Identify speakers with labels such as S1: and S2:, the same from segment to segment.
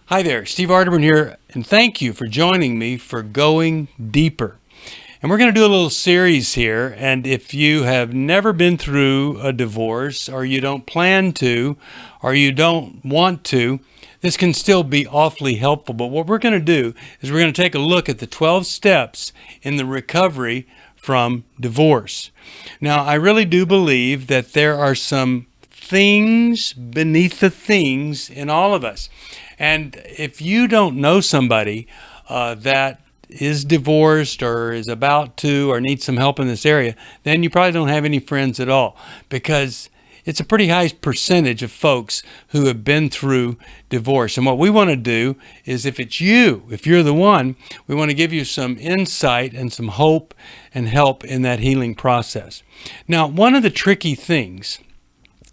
S1: Hi there, Steve Arterburn here, and thank you for joining me for Going Deeper. And we're going to do a little series here, and if you have never been through a divorce, or you don't plan to, or you don't want to, this can still be awfully helpful. But what we're going to do is we're going to take a look at the 12 steps in the recovery from divorce. Now, I really do believe that there are some things beneath the things in all of us. And if you don't know somebody that is divorced or is about to or needs some help in this area, then you probably don't have any friends at all, because it's a pretty high percentage of folks who have been through divorce. And what we want to do is, if it's you, if you're the one, we want to give you some insight and some hope and help in that healing process. Now, one of the tricky things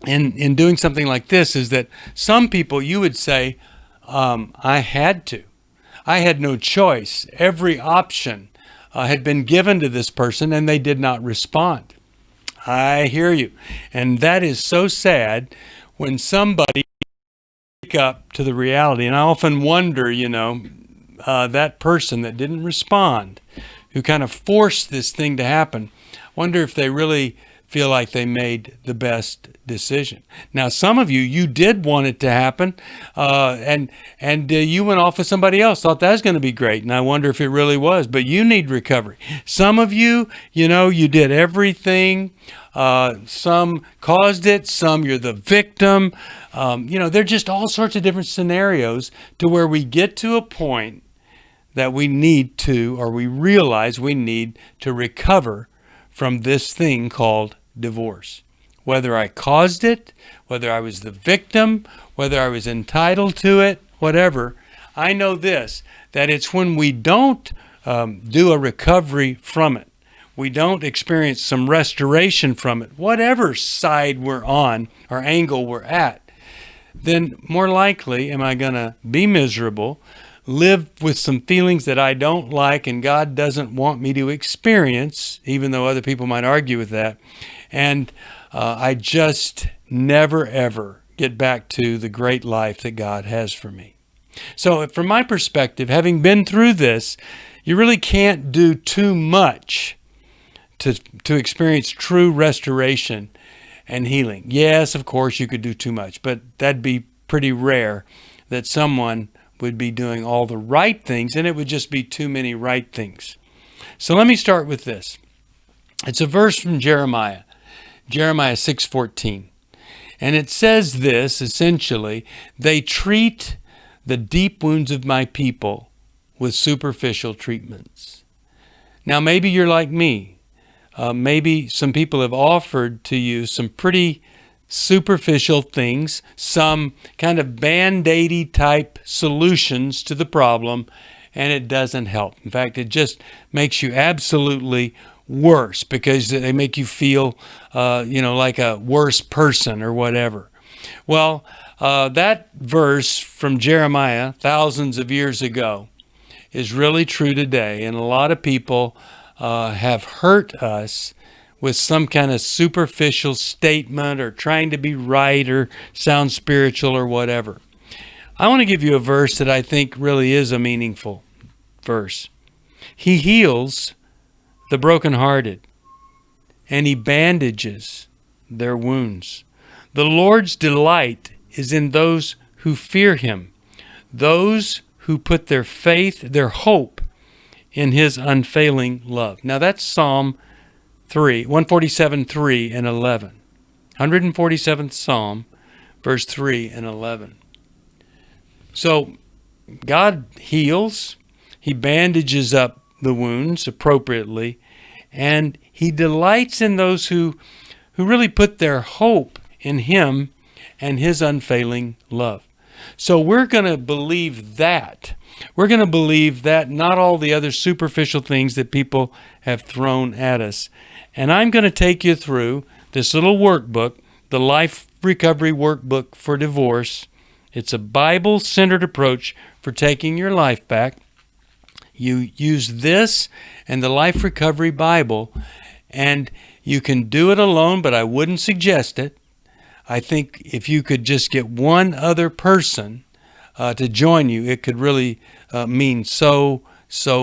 S1: in doing something like this is that some people, you would say, I had to. I had no choice. Every option had been given to this person and they did not respond. I hear you. And that is so sad when somebody wake up to the reality. And I often wonder, that person that didn't respond, who kind of forced this thing to happen, wonder if they really feel like they made the best decision. Now, some of you did want it to happen, and you went off with somebody else, thought that was going to be great, and I wonder if it really was, but you need recovery. Some of you, you did everything. Some caused it, some you're the victim. There are just all sorts of different scenarios to where we get to a point that we need to, or we realize we need to recover from this thing called divorce. Whether I caused it, whether I was the victim, whether I was entitled to it, whatever, I know this, that it's when we don't do a recovery from it, we don't experience some restoration from it, whatever side we're on or angle we're at, then more likely am I going to be miserable, live with some feelings that I don't like and God doesn't want me to experience, even though other people might argue with that. And I just never, ever get back to the great life that God has for me. So from my perspective, having been through this, you really can't do too much to experience true restoration and healing. Yes, of course, you could do too much, but that'd be pretty rare that someone would be doing all the right things, and it would just be too many right things. So let me start with this. It's a verse from Jeremiah 6:14. And it says this, essentially, they treat the deep wounds of my people with superficial treatments. Now, maybe you're like me. Maybe some people have offered to you some pretty superficial things, some kind of band-aidy type solutions to the problem, and it doesn't help. In fact, it just makes you absolutely worse, because they make you feel, like a worse person or whatever. Well, that verse from Jeremiah thousands of years ago is really true today, and a lot of people have hurt us with some kind of superficial statement or trying to be right or sound spiritual or whatever. I want to give you a verse that I think really is a meaningful verse. He heals the brokenhearted, and he bandages their wounds. The Lord's delight is in those who fear him, those who put their faith, their hope in his unfailing love. Now that's Psalm 147, 3 and 11. 147th Psalm, verse 3 and 11. So God heals, he bandages up the wounds appropriately, and he delights in those who really put their hope in him and his unfailing love. So we're going to believe that. We're going to believe that, not all the other superficial things that people have thrown at us. And I'm going to take you through this little workbook, the Life Recovery Workbook for Divorce. It's a Bible-centered approach for taking your life back. You use this and the Life Recovery Bible, and you can do it alone, but I wouldn't suggest it. I think if you could just get one other person to join you, it could really mean so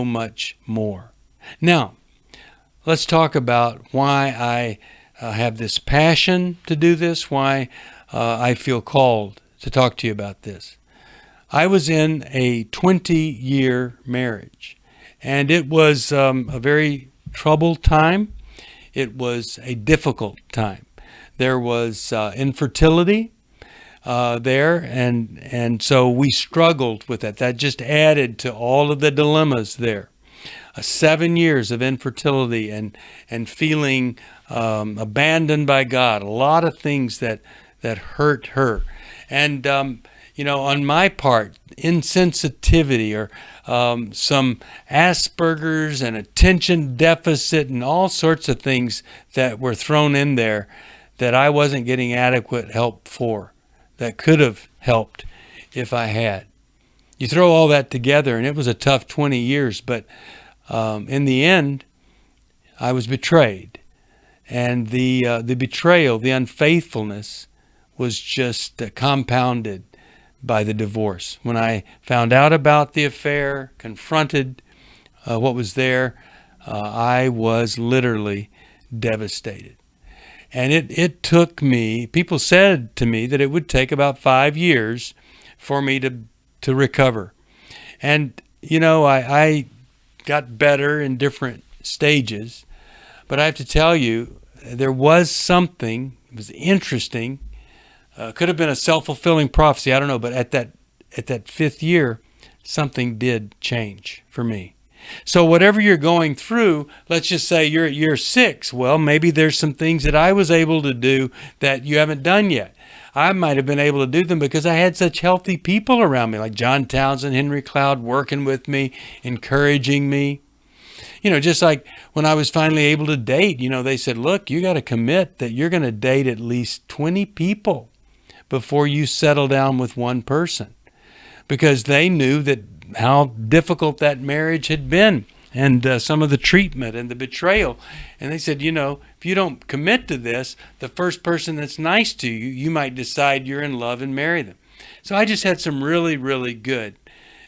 S1: much more. Now, let's talk about why I have this passion to do this, why I feel called to talk to you about this. I was in a 20-year marriage, and it was a very troubled time. It was a difficult time. There was infertility there, and so we struggled with that. That just added to all of the dilemmas there. 7 years of infertility and feeling abandoned by God. A lot of things that hurt her. And on my part, insensitivity or some Asperger's and attention deficit and all sorts of things that were thrown in there that I wasn't getting adequate help for, that could have helped if I had. You throw all that together, and it was a tough 20 years, but in the end, I was betrayed. And the betrayal, the unfaithfulness, was just compounded by the divorce. When I found out about the affair, confronted what was there, I was literally devastated. And it took me, people said to me that it would take about 5 years for me to recover. And, I got better in different stages. But I have to tell you, there was something, it was interesting, could have been a self-fulfilling prophecy, I don't know, but at that 5th year, something did change for me. So whatever you're going through, let's just say you're at year 6. Well, maybe there's some things that I was able to do that you haven't done yet. I might have been able to do them because I had such healthy people around me, like John Townsend, Henry Cloud, working with me, encouraging me. Just like when I was finally able to date, they said, look, you got to commit that you're going to date at least 20 people before you settle down with one person, because they knew that how difficult that marriage had been and some of the treatment and the betrayal. And they said, if you don't commit to this, the first person that's nice to you, you might decide you're in love and marry them. So I just had some really, really good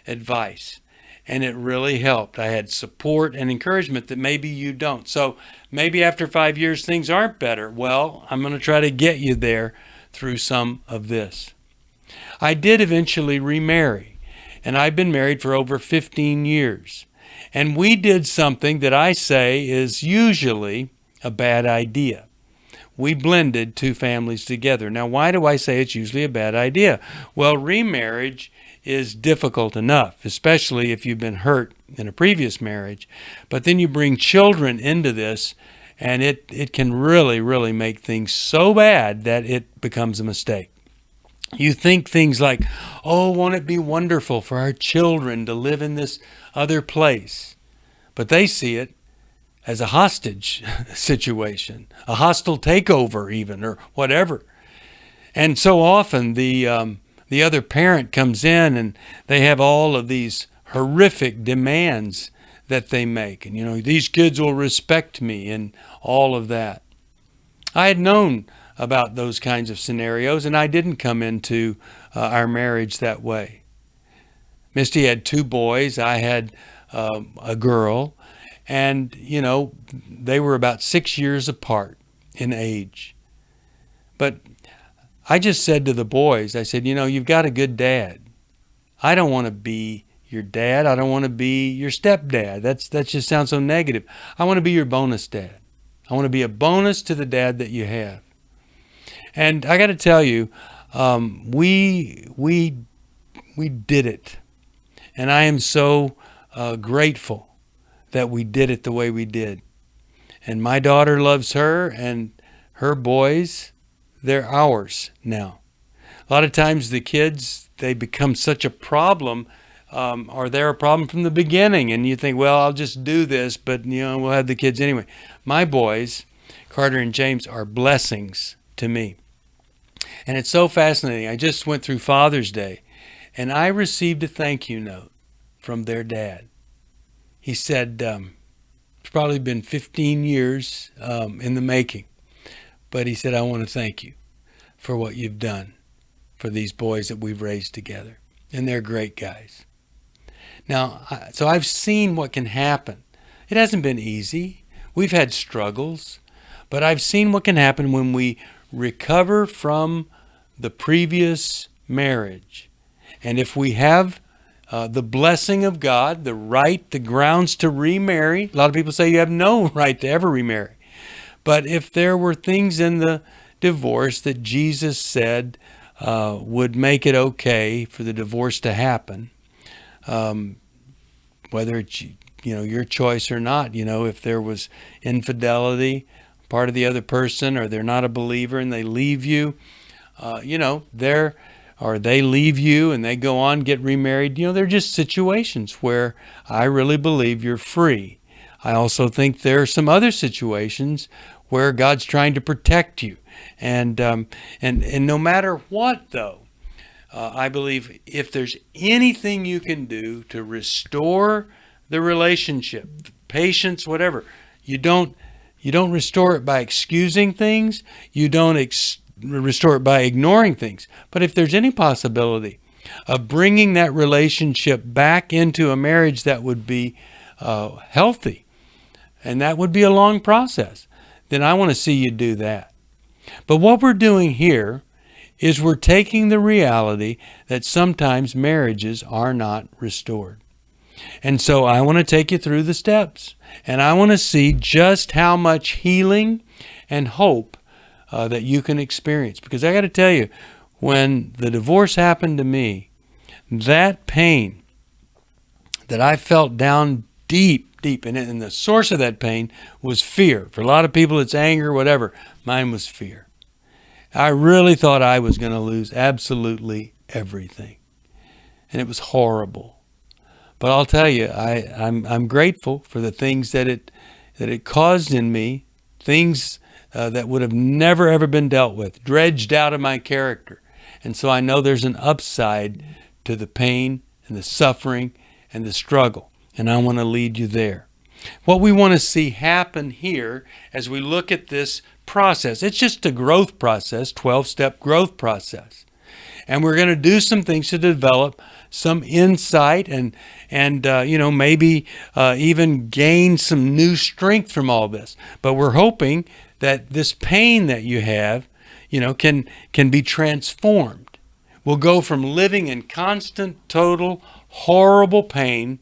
S1: advice, and it really helped. I had support and encouragement that maybe you don't. So maybe after 5 years, things aren't better. Well, I'm going to try to get you there through some of this. I did eventually remarry, and I've been married for over 15 years. And we did something that I say is usually a bad idea. We blended 2 families together. Now, why do I say it's usually a bad idea? Well, remarriage is difficult enough, especially if you've been hurt in a previous marriage. But then you bring children into this, and it can really, really make things so bad that it becomes a mistake. You think things like, oh, won't it be wonderful for our children to live in this other place? But they see it as a hostage situation, a hostile takeover even, or whatever. And so often the other parent comes in and they have all of these horrific demands that they make. And, these kids will respect me and all of that. I had known about those kinds of scenarios, and I didn't come into our marriage that way. Misty had 2 boys. I had a girl, and they were about 6 years apart in age. But I just said to the boys, I said, you've got a good dad. I don't want to be your dad. I don't want to be your stepdad. That just sounds so negative. I want to be your bonus dad. I want to be a bonus to the dad that you have. And I got to tell you, we did it. And I am so grateful that we did it the way we did. And my daughter loves her, and her boys, they're ours now. A lot of times the kids, they become such a problem, or they're a problem from the beginning. And you think, well, I'll just do this, but we'll have the kids anyway. My boys, Carter and James, are blessings to me. And it's so fascinating. I just went through Father's Day, and I received a thank you note from their dad. He said, it's probably been 15 years in the making, but he said, I want to thank you for what you've done for these boys that we've raised together. and they're great guys. Now, so I've seen what can happen. It hasn't been easy. We've had struggles, but I've seen what can happen when we recover from the previous marriage. And if we have the blessing of God, the grounds to remarry, a lot of people say you have no right to ever remarry. But if there were things in the divorce that Jesus said would make it okay for the divorce to happen, whether it's your choice or not, if there was infidelity, part of the other person, or they're not a believer and they leave you, they leave you and they go on, get remarried. They're just situations where I really believe you're free. I also think there are some other situations where God's trying to protect you. And no matter what, though, I believe if there's anything you can do to restore the relationship, patience, whatever, you don't restore it by excusing things. You don't restore it by ignoring things. But if there's any possibility of bringing that relationship back into a marriage that would be healthy, and that would be a long process, then I want to see you do that. But what we're doing here is we're taking the reality that sometimes marriages are not restored. And so I want to take you through the steps, and I want to see just how much healing and hope that you can experience. Because I got to tell you, when the divorce happened to me, that pain that I felt down deep, and the source of that pain was fear. For a lot of people, it's anger, whatever. Mine was fear. I really thought I was going to lose absolutely everything, and it was horrible. But I'll tell you, I'm grateful for the things that it caused in me, things that would have never ever been dealt with, dredged out of my character. And so I know there's an upside to the pain and the suffering and the struggle, and I want to lead you there. What we want to see happen here as we look at this process, it's just a growth process, 12-step growth process. And we're going to do some things to develop some insight and maybe even gain some new strength from all this. But we're hoping that this pain that you have, can be transformed. We'll go from living in constant, total, horrible pain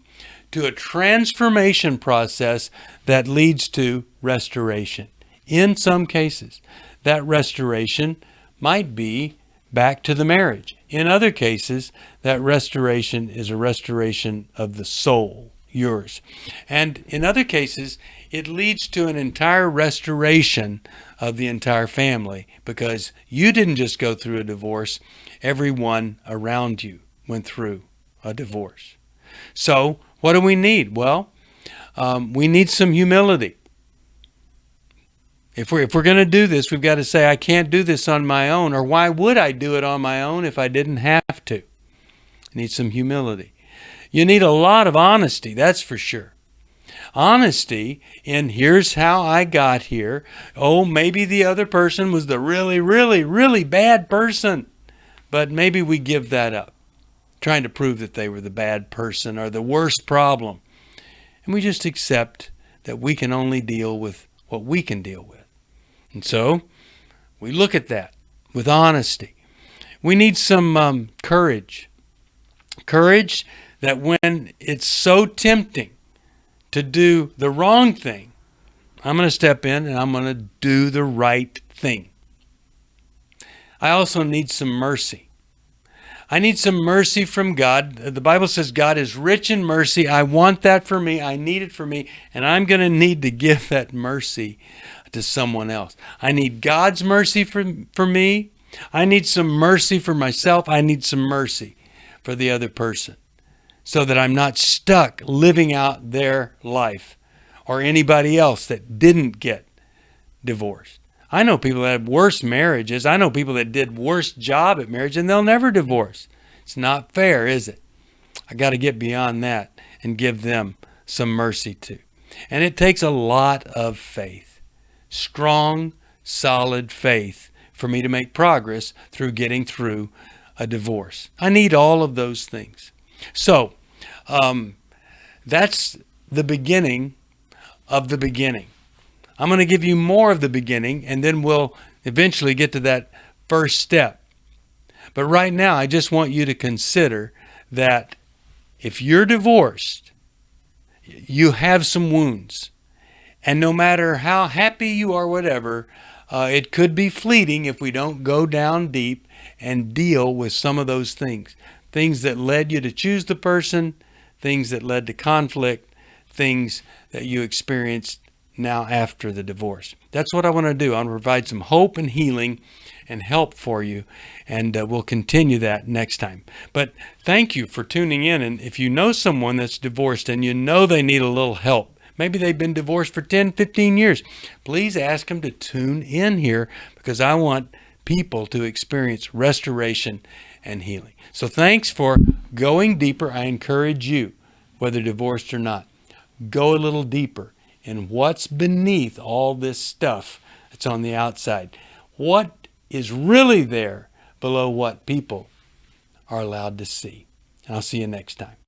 S1: to a transformation process that leads to restoration. In some cases, that restoration might be back to the marriage. In other cases, that restoration is a restoration of the soul, yours. And in other cases, it leads to an entire restoration of the entire family, because you didn't just go through a divorce. Everyone around you went through a divorce. So what do we need? Well, we need some humility. If we're going to do this, we've got to say, I can't do this on my own, or why would I do it on my own if I didn't have to? I need some humility. You need a lot of honesty, that's for sure. Honesty in here's how I got here. Oh, maybe the other person was the really, really, really bad person, but maybe we give that up, trying to prove that they were the bad person or the worst problem. And we just accept that we can only deal with what we can deal with. And so we look at that with honesty. We need some courage. Courage that when it's so tempting to do the wrong thing, I'm going to step in and I'm going to do the right thing. I also need some mercy. I need some mercy from God. The Bible says God is rich in mercy. I want that for me. I need it for me. And I'm going to need to give that mercy to someone else. I need God's mercy for me. I need some mercy for myself. I need some mercy for the other person, so that I'm not stuck living out their life or anybody else that didn't get divorced. I know people that have worse marriages. I know people that did worse job at marriage, and they'll never divorce. It's not fair, is it? I got to get beyond that and give them some mercy too. And it takes a lot of faith. Strong, solid faith for me to make progress through getting through a divorce. I need all of those things. So that's the beginning of the beginning. I'm going to give you more of the beginning, and then we'll eventually get to that first step. But right now, I just want you to consider that if you're divorced, you have some wounds. And no matter how happy you are, whatever, it could be fleeting if we don't go down deep and deal with some of those things. Things that led you to choose the person, things that led to conflict, things that you experienced now after the divorce. That's what I want to do. I want to provide some hope and healing and help for you, and we'll continue that next time. But thank you for tuning in, and if you know someone that's divorced and you know they need a little help, maybe they've been divorced for 10, 15 years, please ask them to tune in here, because I want people to experience restoration and healing. So thanks for going deeper. I encourage you, whether divorced or not, go a little deeper in what's beneath all this stuff that's on the outside. What is really there below what people are allowed to see. And I'll see you next time.